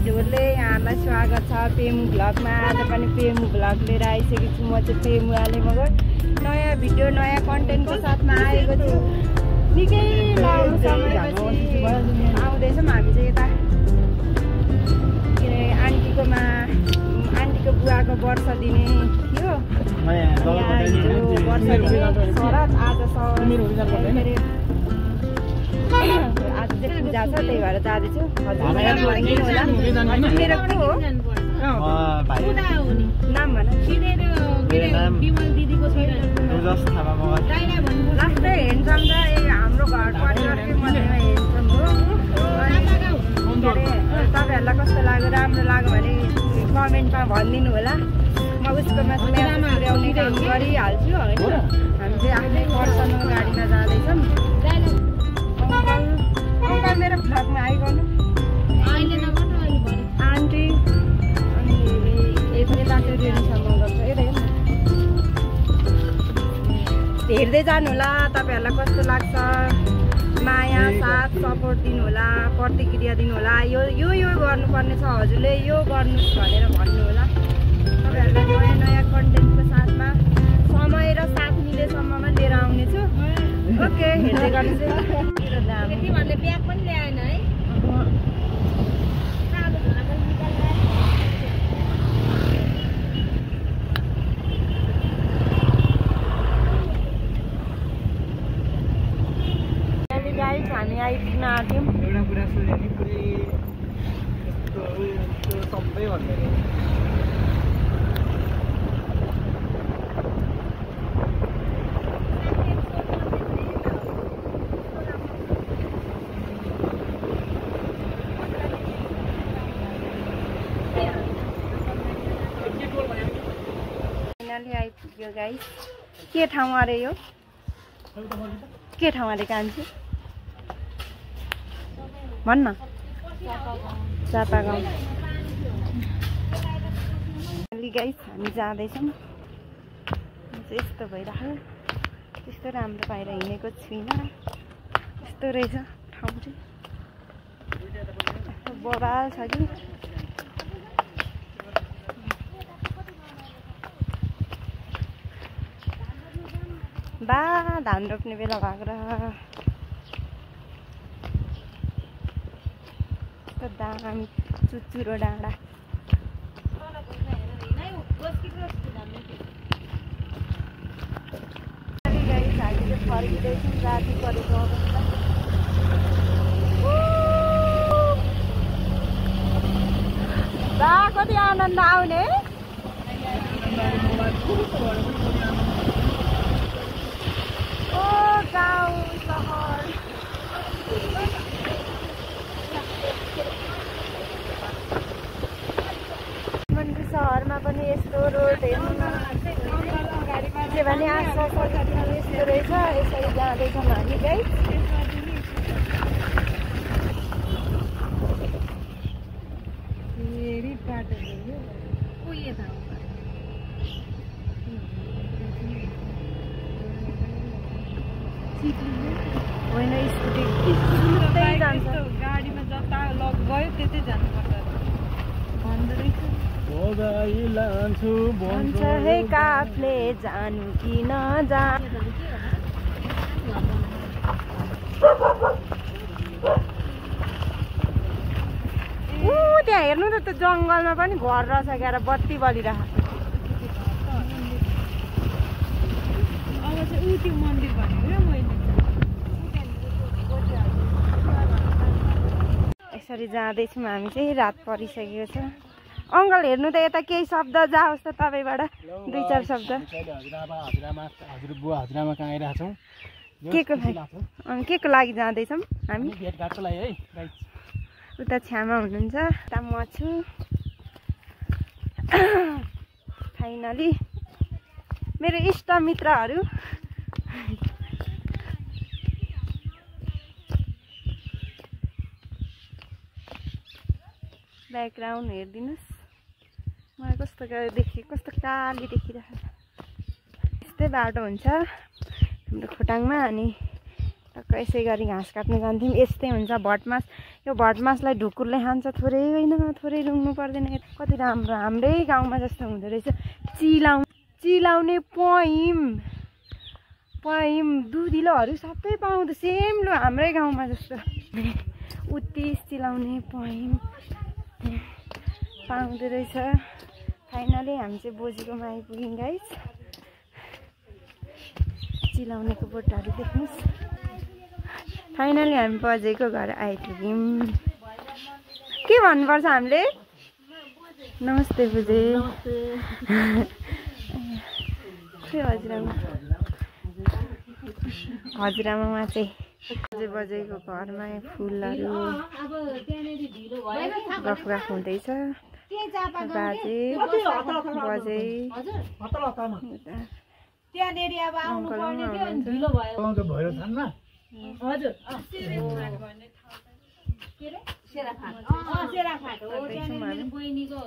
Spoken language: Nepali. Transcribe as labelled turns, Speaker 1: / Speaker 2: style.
Speaker 1: झोरले यहाँलाई स्वागत छ पेमु भ्लगमा। आज पनि पेमु भ्लग लिएर आइसकेको छु। म चाहिँ पेमु आले मगर नयाँ भिडियो नयाँ कन्टेन्टको साथमा आएको छु। निकै लामो समयपछि आउँदैछौँ हामी चाहिँ यता आन्टीको बुवाको वर्ष दिने थियो। वर्ष दिने शरद आज आज चाहिँ पूजा छ, त्यही भएर जाँदैछु। मेरो को हो नाम भन? लास्टै हेन्डसम छ। हाम्रो घर परिवारकै मध्येमा हेन्डसम हो। तपाईँहरूलाई कस्तो लाग्यो, राम्रो लाग्यो भने कमेन्टमा भनिदिनु होला। म उसकोमा पुर्याउने काम गरिहाल्छु होइन। हामी चाहिँ आफ्नै पर्सनल गाडीमा जाँदैछौँ। अङ्कल मेरो भ्लगमा आइगर्नु आन्टी अनि यता त्यो रेलीसम्म गर्छ। हेर्दै जानु होला। तपाईँहरूलाई कस्तो लाग्छ, माया साथ सपोर्ट दिनु होला, प्रतिक्रिया दिनु होला। यो गर्नुपर्ने छ, हजुरले यो गर्नुहोस् भनेर भन्नु होला। तपाईँहरूलाई नयाँ नयाँ कन्टेन्टको साथमा समय र साथ मिलेसम्ममा लिएर आउनेछु। ओके, हेर्दै गर्नुहोस्। ब्याग पनि ल्याएन है। गाइस हामी आइपुग्न आँट्यौँ।
Speaker 2: एउटा कुरा सुने नि पुरै सबै भन्दै
Speaker 1: आइपुग्यो गाइस। के ठाउँ अरे यो? के ठाउँ अरे कान्छी भन्न? चापागाउँ। गाइस हामी जाँदैछौँ। यस्तो भइरहेको, त्यस्तो राम्रो पाएर हिँडेको छुइनँ। यस्तो रहेछ ठाउँ चाहिँ, बबाल छ कि। बा धान रोप्ने बेला भएको र यस्तो दामी चुचुरो डाँडा। हामीले फर्किँदैछौँ राति परेको अवस्था। बा कति आनन्द आउने। गाउँ सहर मनको सहरमा पनि यस्तो रोड हेर्नु न के भने आसपास यस्तो रहेछ। यसरी जाँदैछौँ हामी गाइस। होइन स्कुटी जान्छ, गाडीमा जता लक गयो त्यतै जानुपर्छ भन्दो रहेछ। भन्छ हे काफले जानु कि नजानु। त्यहाँ हेर्नु त, त्यो जङ्गलमा पनि घर रहेछ क्या, बत्ती बलिरहेको। अब चाहिँ ऊ त्यो मन्दिर भनेको क्या मैले। यसरी जाँदैछौँ हामी चाहिँ। रात परिसकेको छ। अङ्कल हेर्नु त यता केही शब्द जाओस् त तपाईँबाट, 2-4 शब्द।
Speaker 2: हजुरआमा कहाँ आइरहेको छौँ?
Speaker 1: के को लागि जाँदैछौँ हामी?
Speaker 2: भेटघाटको लागि है।
Speaker 1: उता छ्यामा हुनुहुन्छ, उता म छु। फाइनली मेरो इष्ट मित्रहरू। ब्याकग्राउन्ड हेरिदिनुहोस्। मलाई कस्तो कस्तो काली देखिरहेको छ। यस्तै बाटो हुन्छ हाम्रो खोटाङमा। अनि टक्क यसै गरी घाँस काट्नु जान्थ्यौँ। यस्तै हुन्छ भटमास। यो भटमासलाई ढुकुरले खान्छ थोरै होइन थोरै रुङ्नु पर्दैन कति राम्रो हाम्रै गाउँमा जस्तो हुँदो रहेछ चिलाउने पइम दुधिलोहरू सबै पाउँदो सेम लो हाम्रै गाउँमा जस्तो उत्तिस चिलाउने पइम पाउँदो रहेछ फाइनली हामी चाहिँ बोजीकोमा आइपुग्यौँ गाइस चिलाउनेको बोटहरू देख्नुहोस् फाइनली हामी बजेको घर आइपुग्यौँ के भन्नुपर्छ हामीले नमस्ते बुझे हजुरआमामा चाहिँ बजेको घरमा फुलहरू गफ हुँदैछ बाजे बजे
Speaker 3: त्यहाँनेरि अब आउनु पर्ने थियो ढिलो भयो
Speaker 2: भैरवथानमा
Speaker 3: हजुर सेराफाट हो त्यहाँनेरि मेरो बहिनीको